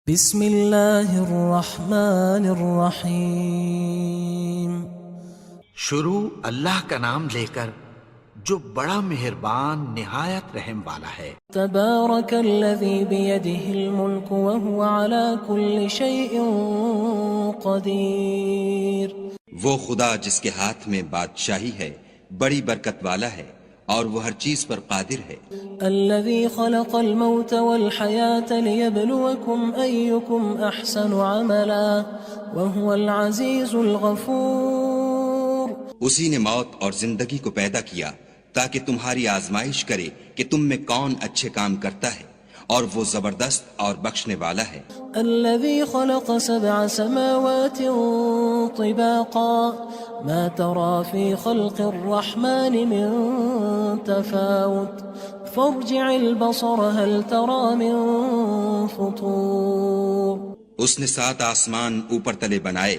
بسم اللہ الرحمن الرحیم۔ شروع اللہ کا نام لے کر جو بڑا مہربان نہایت رحم والا ہے۔ تبارک الذی بیدہ الملک وہو علی کل شیء قدیر۔ وہ خدا جس کے ہاتھ میں بادشاہی ہے بڑی برکت والا ہے اور وہ ہر چیز پر قادر ہے۔ الذي خلق الموت والحياة ليبلوكم أيكم أحسن عملا وهو العزيز الغفور۔ اسی نے موت اور زندگی کو پیدا کیا تاکہ تمہاری آزمائش کرے کہ تم میں کون اچھے کام کرتا ہے اور وہ زبردست اور بخشنے والا ہے۔ الذي خلق 7 سماوات طباقا ما ترى في خلق الرحمن من تفاوت فارجع البصر هل ترى من فطور۔ اس نے 7 آسمان اوپر تلے بنائے،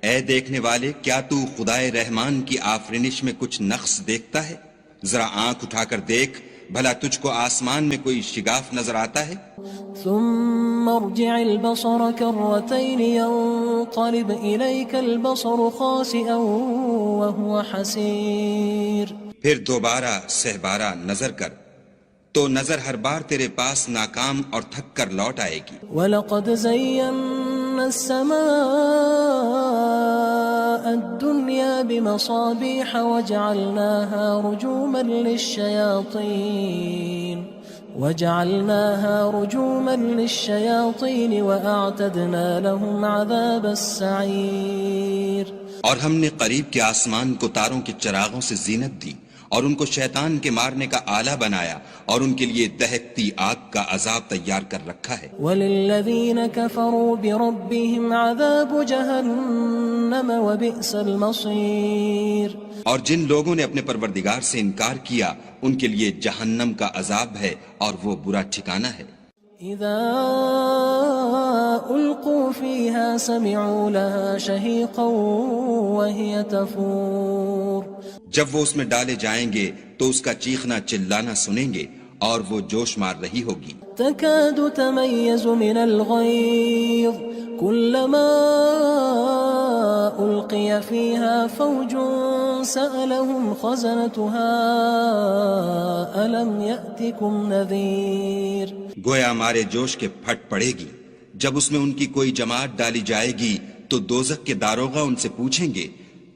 اے دیکھنے والے کیا تو خدائے رحمان کی آفرینش میں کچھ نقص دیکھتا ہے؟ ذرا آنکھ اٹھا کر دیکھ بھلا تجھ کو آسمان میں کوئی شگاف نظر آتا ہے؟ ثم ارجع البصر كرتين ينقلب إليك البصر خاسئا وهو حسير۔ پھر دوبارہ سہبارہ نظر کر تو نظر ہر بار تیرے پاس ناکام اور تھک کر لوٹ آئے گی۔ وَلَقَدْ زَيَّنَّا السَّمَاءَ الدُّنْيَا بِمَصَابِيحَ وَجَعَلْنَاهَا رُجُومًا لِلشَّيَاطِينِ وَأَعْتَدْنَا لَهُمْ عَذَابَ السَّعِيرِ۔ اور ہم نے قریب کے آسمان کو تاروں کے چراغوں سے زینت دی اور ان کو شیطان کے مارنے کا آلہ بنایا اور ان کے لیے دہکتی آگ کا عذاب تیار کر رکھا ہے۔ وَلِلَّذِينَ كَفَرُوا بِرَبِّهِمْ عَذَابُ جَهَنَّمَ وَبِئْسَ الْمَصِيرُ۔ اور جن لوگوں نے اپنے پروردگار سے انکار کیا ان کے لیے جہنم کا عذاب ہے اور وہ برا ٹھکانہ ہے۔ اذا القوا فيها سمعوا لها شهيقا وهي تفور۔ جب وہ اس میں ڈالے جائیں گے تو اس کا چیخنا چلانا سنیں گے اور وہ جوش مار رہی ہوگی۔ تكاد تميز من الغيظ كلما ألقي فيها فوج سألهم خزنتها ألم يأتكم نذير۔ گویا ہمارے جوش کے پھٹ پڑے گی جب اس میں ان کی کوئی جماعت ڈالی جائے گی تو دوزخ کے داروغہ ان سے پوچھیں گے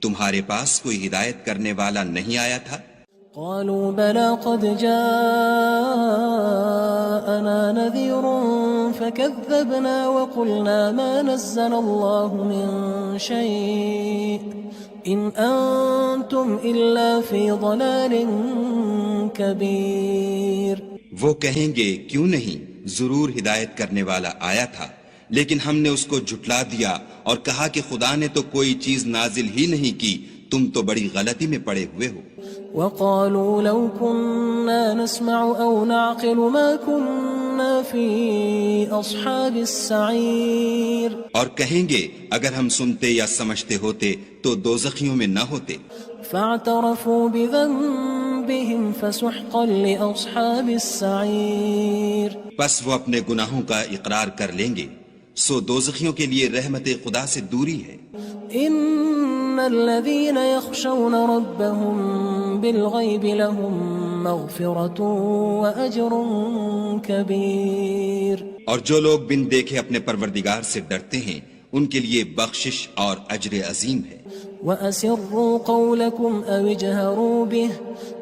تمہارے پاس کوئی ہدایت کرنے والا نہیں آیا تھا؟ قالوا بلى قد جاءنا نذير فكذبنا وقلنا ما نزل الله من شيء إن أنتم إلا في ضلال كبير۔ وہ کہیں گے کیوں نہیں، ضرور ہدایت کرنے والا آیا تھا، لیکن ہم نے اس کو جھٹلا دیا اور کہا کہ خدا نے تو کوئی چیز نازل ہی نہیں کی، تم تو بڑی غلطی میں پڑے ہوئے ہو۔ وقالوا لو كنا نسمع أو نعقل ما كنا في أصحاب السعير۔ اور کہیں گے اگر ہم سنتے یا سمجھتے ہوتے تو دوزخیوں میں نہ ہوتے۔ فاعترفوا بذنبهم فسحقا لأصحاب السعير۔ بس وہ اپنے گناہوں کا اقرار کر لیں گے، سو دوزخیوں کے لیے رحمت خدا سے دوری ہے۔ ان الذين يخشون ربهم بالغيب لهم مغفرة واجر كبير۔ اور جو لوگ بن دیکھے اپنے پروردگار سے ڈرتے ہیں ان کے لیے بخشش اور اجر عظیم ہے۔ وَأَسِرُّوا قَوْلَكُمْ أَوِ اجْهَرُوا بِهِ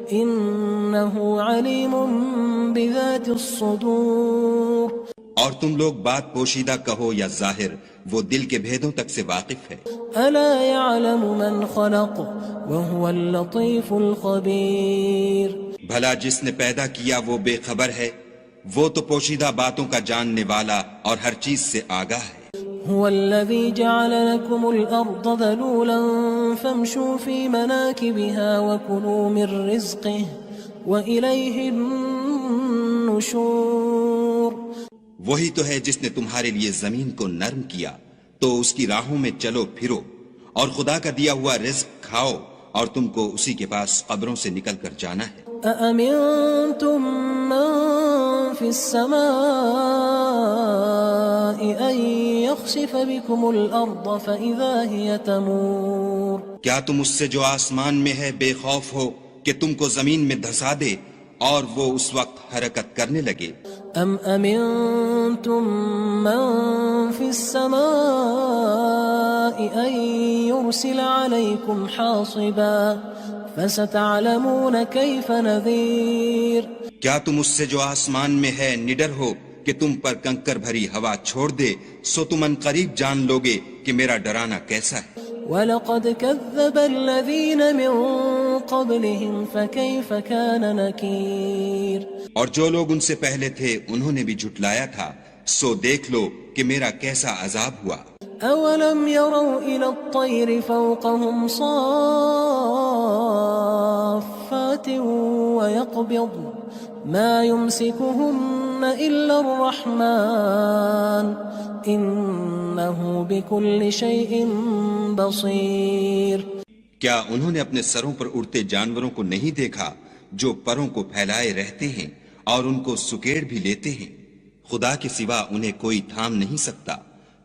إِنَّهُ عَلِيمٌ بِذَاتِ الصُّدُورِ۔ اور تم لوگ بات پوشیدہ کہو یا ظاہر، وہ دل کے بھیدوں تک سے واقف ہے۔ أَلَا يَعْلَمُ مَنْ خَلَقَ وَهُوَ اللَّطِيفُ الْخَبِيرُ۔ بھلا جس نے پیدا کیا وہ بے خبر ہے، وہ تو پوشیدہ باتوں کا جاننے والا اور ہر چیز سے آگاہ ہے۔ هو الذي جعل لكم الأرض ذلولا فامشوا في مناكبها وكلوا من رزقه وإليه النشور۔ وہی تو ہے جس نے تمہارے لیے زمین کو نرم کیا تو اس کی راہوں میں چلو پھرو اور خدا کا دیا ہوا رزق کھاؤ اور تم کو اسی کے پاس قبروں سے نکل کر جانا ہے۔ أأمنتم من في السماء أن يخسف بكم الأرض فإذا هي تمور کیا تم اس سے جو آسمان میں ہے بے خوف ہو کہ تم کو زمین میں دھسا دے اور وہ اس وقت حرکت کرنے لگے؟ أم أمنتم من في السماء أن يرسل عليكم حاصبا فستعلمون كيف نذير کیا تم اس سے جو آسمان میں ہے نڈر ہو کہ تم پر کنکر بھری ہوا چھوڑ دے، سو تم ان قریب جان لوگے کہ میرا ڈرانا کیسا ہے۔ وَلَقَدْ كَذَّبَ الَّذِينَ مِن قَبْلِهِمْ فَكَيْفَ كَانَ نَكِيرٌ اور جو لوگ ان سے پہلے تھے انہوں نے بھی جھٹلایا تھا، سو دیکھ لو کہ میرا کیسا عذاب ہوا۔ أَوَلَمْ يَرَوْا إِلَى الطَّيْرِ فَوْقَهُمْ صَافَّاتٍ وَيَقْبِضْنَ مَا يُمْسِكُهُنَّ إِلَّا الرَّحْمَنُ إِنَّهُ بِكُلِّ شَيْءٍ بَصِيرٌ کیا انہوں نے اپنے سروں پر اڑتے جانوروں کو نہیں دیکھا جو پروں کو پھیلائے رہتے ہیں اور ان کو سکیڑ بھی لیتے ہیں؟ خدا کے سوا انہیں کوئی تھام نہیں سکتا،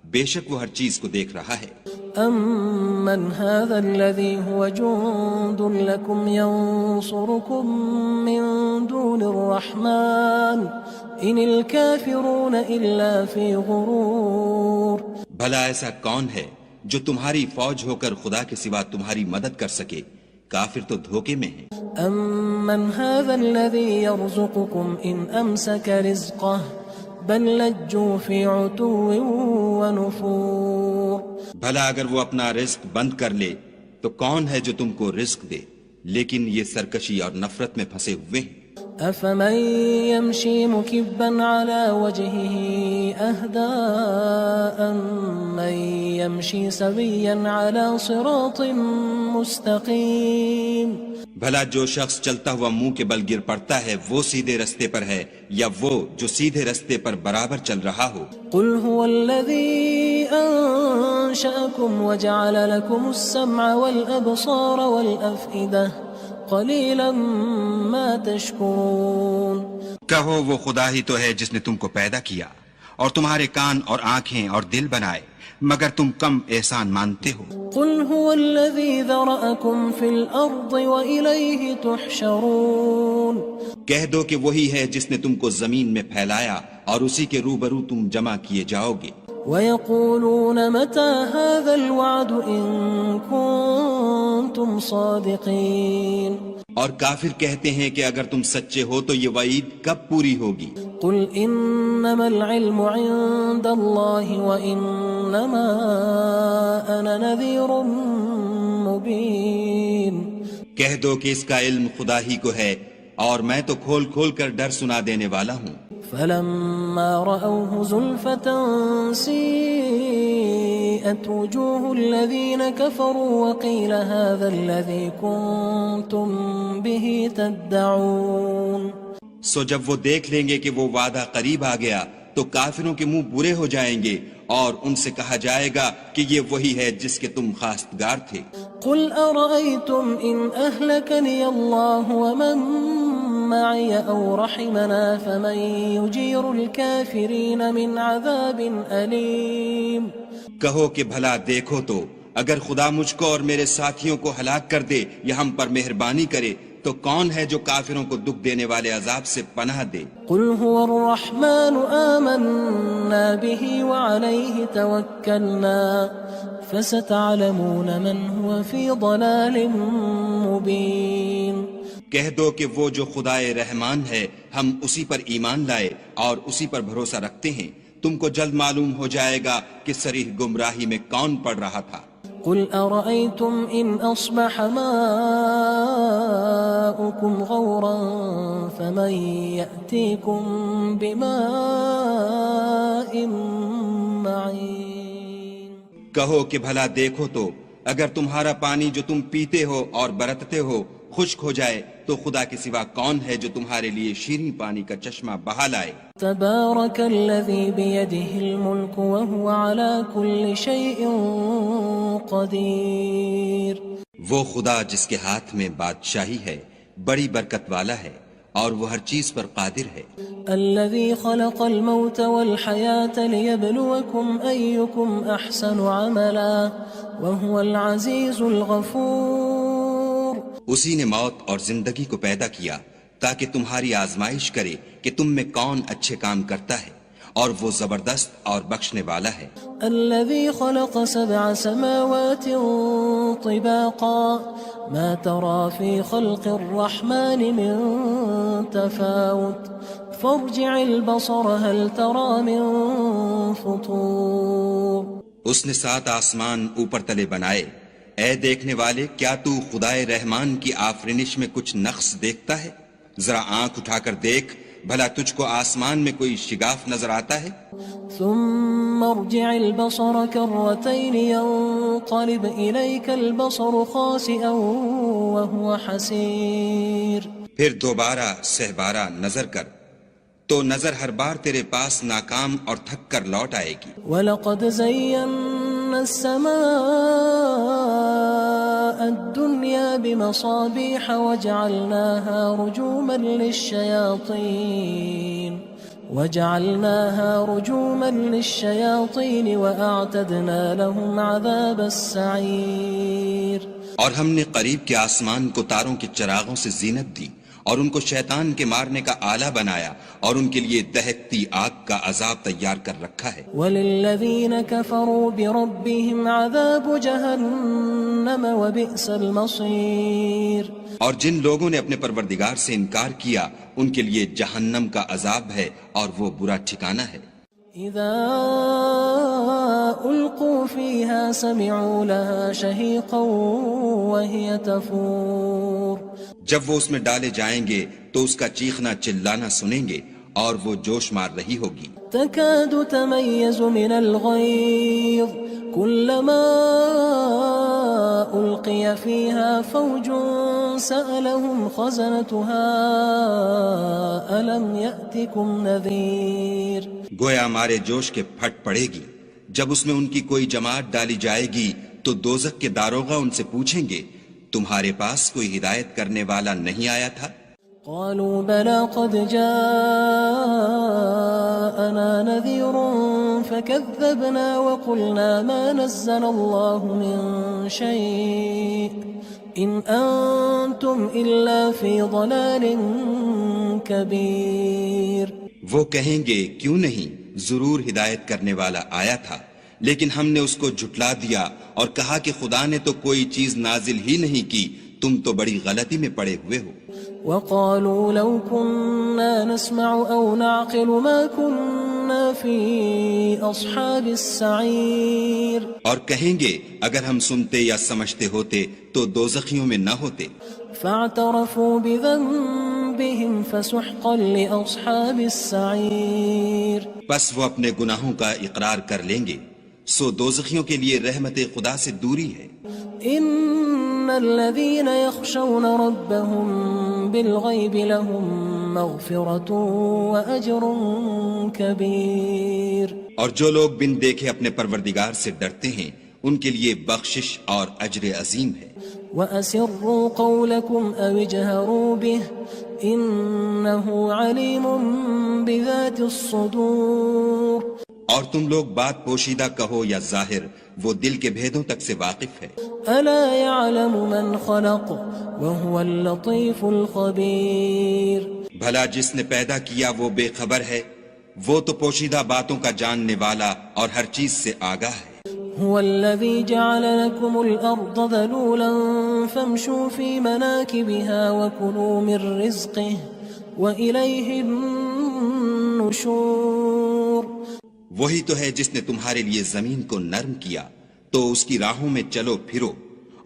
بے شک وہ ہر چیز کو دیکھ رہا ہے۔ أَمَّنْ هَذَا الَّذِي هُوَ جُندٌ لَكُمْ يَنصُرُكُم مِّن دُونِ الرَّحْمَنِ إِنِ الْكَافِرُونَ إِلَّا فِي غُرُورٍ بھلا ایسا کون ہے جو تمہاری فوج ہو کر خدا کے سوا تمہاری مدد کر سکے؟ کافر تو دھوکے میں ہیں۔ أَمَّنْ هَذَا الَّذِي يَرْزُقُكُمْ إِنْ أَمْسَكَ رِزْقَهُ بَلْ لَجُّوا فِي عُتُوٍّ وَنُفُورٍ بھلا اگر وہ اپنا رزق بند کر لے تو کون ہے جو تم کو رزق دے؟ لیکن یہ سرکشی اور نفرت میں پھنسے ہوئے ہیں۔ أَفَمَن يَمْشِي مُكِبًّا عَلَى وَجْهِهِ أَهْدَىٰ أَمَّن يَمْشِي سَوِيًّا عَلَى صِرَاطٍ مُّسْتَقِيمٍ بھلا جو شخص چلتا ہوا منہ کے بل گر پڑتا ہے وہ سیدھے رستے پر ہے یا وہ جو سیدھے رستے پر برابر چل رہا ہو؟ قُلْ هُوَ الَّذِي أَنشَأَكُمْ وَجَعَلَ لَكُمُ السَّمْعَ وَالْأَبْصَارَ وَالْأَفْئِدَةَ قَلِيلًا مَا تَشْكُرُونَ کہو وہ خدا ہی تو ہے جس نے تم کو پیدا کیا اور تمہارے کان اور آنکھیں اور دل بنائے، مگر تم کم احسان مانتے ہو۔ قُلْ هُوَ الَّذِي ذَرَأَكُمْ فِي الْأَرْضِ وَإِلَيْهِ تُحْشَرُونَ کہہ دو کہ وہی ہے جس نے تم کو زمین میں پھیلایا اور اسی کے روبرو تم جمع کیے جاؤ گے۔ وَيَقُولُونَ مَتَى هَذَا الْوَعْدُ إِن كُنتُمْ صَادِقِينَ اور کافر کہتے ہیں کہ اگر تم سچے ہو تو یہ وعید کب پوری ہوگی؟ قُلْ إِنَّمَا الْعِلْمُ عِندَ اللَّهِ وَإِنَّمَا أَنَا نَذِيرٌ مُّبِينٌ کہہ دو کہ اس کا علم خدا ہی کو ہے اور میں تو کھول کھول کر ڈر سنا دینے والا ہوں۔ فَلَمَّا رَأَوْهُ زُلْفَةً سِيئَتْ وُجُوهُ الَّذِينَ كَفَرُوا وَقِيلَ هَذَا الَّذِي كُنتُم بِهِ تَدَّعُونَ سو جب وہ دیکھ لیں گے کہ وہ وعدہ قریب آ گیا تو کافروں کے منہ برے ہو جائیں گے اور ان سے کہا جائے گا کہ یہ وہی ہے جس کے تم خواستگار تھے۔ قُلْ أَرَأَيْتُمْ إِنْ أَهْلَكَنِيَ اللَّهُ وَمَن مَّعِيَ أَوْ رَحِمَنَا فَمَن يُجِيرُ الْكَافِرِينَ مِنْ عَذَابٍ أَلِيمٍ کہو کہ بھلا دیکھو تو اگر خدا مجھ کو اور میرے ساتھیوں کو ہلاک کر دے یا ہم پر مہربانی کرے تو کون ہے جو کافروں کو دکھ دینے والے عذاب سے پناہ دے؟ قُلْ هُوَ الرَّحْمَنُ آمَنَّا بِهِ وَعَلَيْهِ تَوَكَّلْنَا فَسَتَعْلَمُونَ مَنْ هُوَ فِي ضَلَالٍ مُّبِينٍ کہہ دو کہ وہ جو خدائے رحمان ہے ہم اسی پر ایمان لائے اور اسی پر بھروسہ رکھتے ہیں، تم کو جلد معلوم ہو جائے گا کہ صریح گمراہی میں کون پڑ رہا تھا۔ قُلْ أَرَأَيْتُمْ إِنْ أَصْبَحَ مَاؤُكُمْ غَوْرًا فَمَن يَأْتِيكُم بِمَاءٍ مَّعِينٍ کہو کہ بھلا دیکھو تو اگر تمہارا پانی جو تم پیتے ہو اور برتتے ہو خشک ہو جائے تو خدا کے سوا کون ہے جو تمہارے لیے شیریں پانی کا چشمہ بہا لائے؟ تبارك الذي بيده الملك وهو على كل شيء قدير وہ خدا جس کے ہاتھ میں بادشاہی ہے بڑی برکت والا ہے اور وہ ہر چیز پر قادر ہے. الذي خلق الموت والحياة ليبلوكم أيكم أحسن عملا وهو العزيز الغفور. اسی نے موت اور زندگی کو پیدا کیا تاکہ تمہاری آزمائش کرے کہ تم میں کون اچھے کام کرتا ہے، اور وہ زبردست اور بخشنے والا ہے. الذي خلق 7 سماوات طباقا ما ترى في خلق الرحمن من تفاوت فارجع البصر هل ترى من فطور. اس نے 7 آسمان اوپر تلے بنائے. اے دیکھنے والے، کیا تو خدائے رحمان کی آفرینش میں کچھ نقص دیکھتا ہے؟ ذرا آنکھ اٹھا کر دیکھ، بھلا تجھ کو آسمان میں کوئی شگاف نظر آتا ہے؟ ثم ارجع البصر كرتين ينقلب إليك البصر خاسئا وهو حسير. پھر دوبارہ سہبارہ نظر کر تو نظر ہر بار تیرے پاس ناکام اور تھک کر لوٹ آئے گی. وَلَقَدْ زَيَّنَّا السَّمَاءَ الدُّنْيَا بِمَصَابِيحَ وَجَعَلْنَاهَا رُجُومًا لِلشَّيَاطِينِ وَأَعْتَدْنَا لَهُمْ عَذَابَ السَّعِيرِ. اور ہم نے قریب کے آسمان کو تاروں کے چراغوں سے زینت دی اور ان کو شیطان کے مارنے کا آلہ بنایا اور ان کے لیے دہکتی آگ کا عذاب تیار کر رکھا ہے. وَلِلَّذِينَ كَفَرُوا بِرَبِّهِمْ عَذَابُ جَهَنَّمَ وَبِئْسَ الْمَصِيرُ. اور جن لوگوں نے اپنے پروردگار سے انکار کیا ان کے لیے جہنم کا عذاب ہے اور وہ برا ٹھکانہ ہے. اذا القوا فيها سمعوا لها شهيقا وهي تفور. جب وہ اس میں ڈالے جائیں گے تو اس کا چیخنا چلانا سنیں گے اور وہ جوش مار رہی ہوگی. تكاد تميز من الغيظ كلما ألقي فيها فوج سألهم خزنتها ألم يأتكم نذير. گویا مارے جوش کے پھٹ پڑے گی. جب اس میں ان کی کوئی جماعت ڈالی جائے گی تو دوزخ کے داروغہ ان سے پوچھیں گے تمہارے پاس کوئی ہدایت کرنے والا نہیں آیا تھا؟ قالوا بلى قد جاءنا نذير فكذبنا وقلنا ما نزل الله من شيء إن أنتم إلا في ضلال كبير. وہ کہیں گے کیوں نہیں، ضرور ہدایت کرنے والا آیا تھا، لیکن ہم نے اس کو جھٹلا دیا اور کہا کہ خدا نے تو کوئی چیز نازل ہی نہیں کی، تم تو بڑی غلطی میں پڑے ہوئے ہو. وقالوا لو كنا نسمع أو نعقل ما كنا في أصحاب السعير. اور کہیں گے اگر ہم سنتے یا سمجھتے ہوتے تو دوزخیوں میں نہ ہوتے. فاعترفوا بذنبهم فسحقا لأصحاب السعير. پس وہ اپنے گناہوں کا اقرار کر لیں گے، سو دوزخیوں کے لیے رحمت خدا سے دوری ہے. ان الذين يخشون ربهم بالغيب لهم مغفرة وأجر كبير. اور جو لوگ بن دیکھے اپنے پروردگار سے ڈرتے ہیں ان کے لیے بخشش اور اجر عظیم ہے. وَأَسِرُّوا قَوْلَكُمْ أَوِ اجْهَرُوا بِهِ إِنَّهُ عَلِيمٌ بِذَاتِ الصُّدُورِ. اور تم لوگ بات پوشیدہ کہو یا ظاہر، وہ دل کے بھیدوں تک سے واقف ہے. أَلَا يَعْلَمُ مَنْ خَلَقَ وَهُوَ اللَّطِيفُ الْخَبِيرُ. بھلا جس نے پیدا کیا وہ بے خبر ہے، وہ تو پوشیدہ باتوں کا جاننے والا اور ہر چیز سے آگاہ ہے. هو الذي جعل لكم الأرض ذلولا فامشوا في مناكبها وكلوا من رزقه وإليه النشور. وہی تو ہے جس نے تمہارے لیے زمین کو نرم کیا تو اس کی راہوں میں چلو پھرو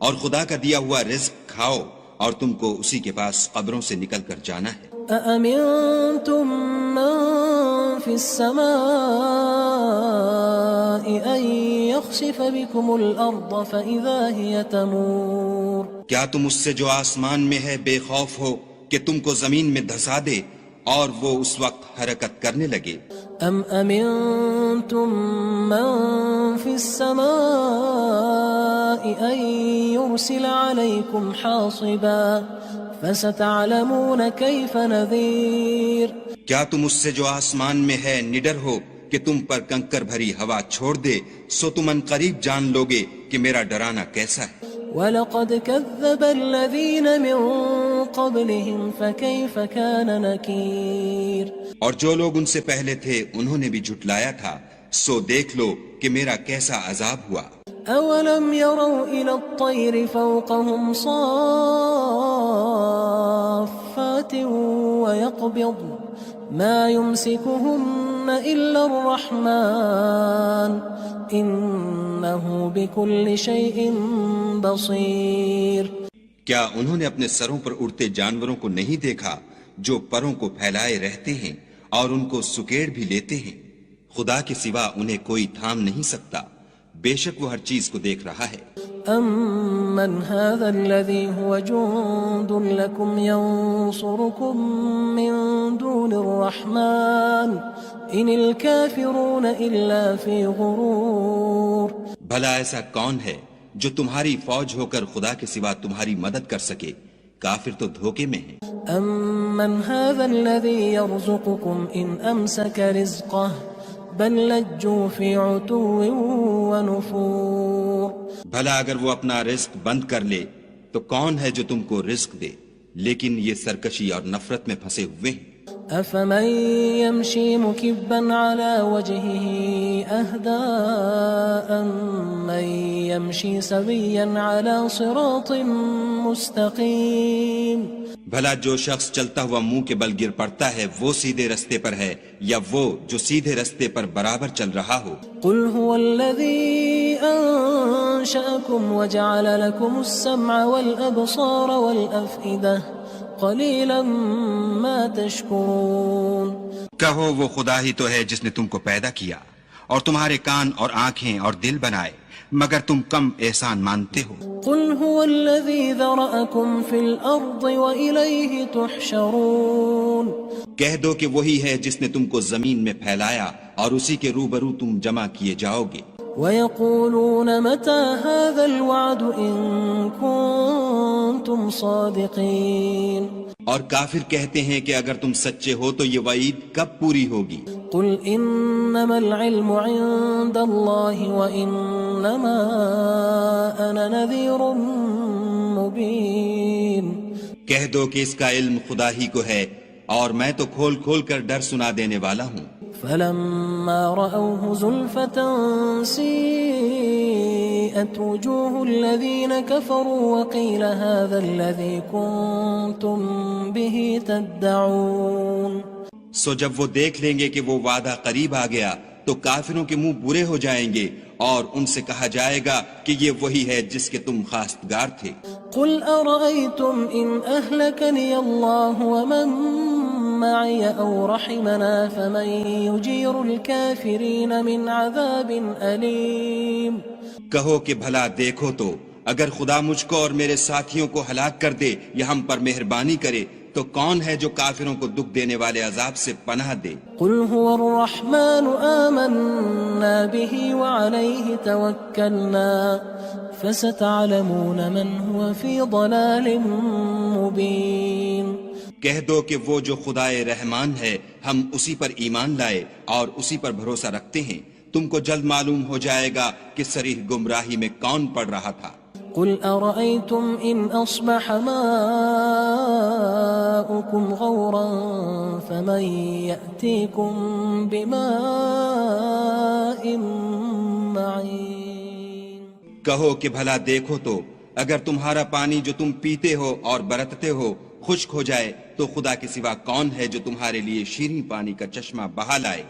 اور خدا کا دیا ہوا رزق کھاؤ اور تم کو اسی کے پاس قبروں سے نکل کر جانا ہے. أأمنتم من في السماء أن يخسف بكم الأرض فإذا هي تمور. کیا تم اس سے جو آسمان میں ہے بے خوف ہو کہ تم کو زمین میں دھسا دے اور وہ اس وقت حرکت کرنے لگے؟ أم أمنتم من في السماء أن يرسل عليكم حاصبا فستعلمون كيف نذير کیا تم اس سے جو آسمان میں ہے نڈر ہو کہ تم پر کنکر بھری ہوا چھوڑ دے، سو تم ان قریب جان لوگے کہ میرا ڈرانا کیسا ہے۔ وَلَقَدْ كَذَّبَ الَّذِينَ مِن قَبْلِهِمْ فَكَيْفَ كَانَ نَكِيرٌ اور جو لوگ ان سے پہلے تھے انہوں نے بھی جھٹلایا تھا، سو دیکھ لو کہ میرا کیسا عذاب ہوا۔ أَوَلَمْ يَرَوْا إِلَى الطَّيْرِ فَوْقَهُمْ صَافَّاتٍ وَيَقْبِضْنَ مَا يُمْسِكُهُنَّ إِلَّا الرَّحْمَنُ إِنَّهُ بِكُلِّ شَيْءٍ بَصِيرٌ کیا انہوں نے اپنے سروں پر اڑتے جانوروں کو نہیں دیکھا جو پروں کو پھیلائے رہتے ہیں اور ان کو سکیڑ بھی لیتے ہیں؟ خدا کے سوا انہیں کوئی تھام نہیں سکتا، بے شک وہ ہر چیز کو دیکھ رہا ہے۔ أَمَّنْ هَذَا الَّذِي هُوَ جُندٌ لَكُمْ يَنصُرُكُم مِّن دُونِ الرَّحْمَنِ إِنِ الْكَافِرُونَ إِلَّا فِي غُرُورٍ بھلا ایسا کون ہے جو تمہاری فوج ہو کر خدا کے سوا تمہاری مدد کر سکے؟ کافر تو دھوکے میں ہیں۔ أَمَّنْ هَذَا الَّذِي يَرْزُقُكُمْ إِنْ أَمْسَكَ رِزْقَهُ بَل لَجُّوا فِي عُتُوٍّ وَنُفُورٍ بھلا اگر وہ اپنا رزق بند کر لے تو کون ہے جو تم کو رزق دے، لیکن یہ سرکشی اور نفرت میں پھنسے ہوئے ہیں۔ أَفَمَن يَمْشِي مُكِبًّا عَلَى وَجْهِهِ أَهْدَىٰ أَمَّن يَمْشِي سَوِيًّا عَلَى صِرَاطٍ مُّسْتَقِيمٍ بھلا جو شخص چلتا ہوا منہ کے بل گر پڑتا ہے وہ سیدھے رستے پر ہے یا وہ جو سیدھے رستے پر برابر چل رہا ہو؟ قُلْ هُوَ الَّذِي أَنشَأَكُمْ وَجَعَلَ لَكُمُ السَّمْعَ وَالْأَبْصَارَ وَالْأَفْئِدَةَ قَلِيلًا مَا تَشْكُرُونَ کہو وہ خدا ہی تو ہے جس نے تم کو پیدا کیا اور تمہارے کان اور آنکھیں اور دل بنائے، مگر تم کم احسان مانتے ہو۔ قُلْ هُوَ الَّذِي ذَرَأَكُمْ فِي الْأَرْضِ وَإِلَيْهِ تُحْشَرُونَ کہہ دو کہ وہی ہے جس نے تم کو زمین میں پھیلایا اور اسی کے روبرو تم جمع کیے جاؤ گے۔ وَيَقُولُونَ مَتَى هَذَا الْوَعْدُ إِن كُنتُمْ صَادِقِينَ اور کافر کہتے ہیں کہ اگر تم سچے ہو تو یہ وعید کب پوری ہوگی؟ قُلْ إِنَّمَا الْعِلْمُ عِندَ اللَّهِ وَإِنَّمَا أَنَا نَذِيرٌ مُّبِينٌ کہہ دو کہ اس کا علم خدا ہی کو ہے اور میں تو کھول کھول کر ڈر سنا دینے والا ہوں۔ فَلَمَّا رَأَوْهُ زُلْفَةً سِيئَتْ وُجُوهُ الَّذِينَ كَفَرُوا وَقِيلَ هَذَا الَّذِي كُنتُم بِهِ تَدَّعُونَ سو جب وہ دیکھ لیں گے کہ وہ وعدہ قریب آ گیا تو کافروں کے منہ برے ہو جائیں گے اور ان سے کہا جائے گا کہ یہ وہی ہے جس کے تم خواستگار تھے۔ قُلْ أَرَأَيْتُمْ إِنْ أَهْلَكَنِيَ اللَّهُ وَمَن مَّعِيَ أَوْ رَحِمَنَا فَمَن يُجِيرُ الْكَافِرِينَ مِنْ عَذَابٍ أَلِيمٍ کہو کہ بھلا دیکھو تو اگر خدا مجھ کو اور میرے ساتھیوں کو ہلاک کر دے یا ہم پر مہربانی کرے تو کون ہے جو کافروں کو دکھ دینے والے عذاب سے پناہ دے؟ قُلْ هُوَ الرَّحْمَنُ آمَنَّا بِهِ وَعَلَيْهِ تَوَكَّلْنَا فَسَتَعْلَمُونَ مَنْ هُوَ فِي ضَلَالٍ مُّبِينٍ کہہ دو کہ وہ جو خدائے رحمان ہے ہم اسی پر ایمان لائے اور اسی پر بھروسہ رکھتے ہیں، تم کو جلد معلوم ہو جائے گا کہ صریح گمراہی میں کون پڑ رہا تھا۔ قُلْ أَرَأَيْتُمْ إِنْ أَصْبَحَ مَاؤُكُمْ غَوْرًا فَمَن يَأْتِيكُم بِمَاءٍ مَّعِينٍ کہو کہ بھلا دیکھو تو اگر تمہارا پانی جو تم پیتے ہو اور برتتے ہو خشک ہو جائے تو خدا کے سوا کون ہے جو تمہارے لیے شیریں پانی کا چشمہ بہا لائے؟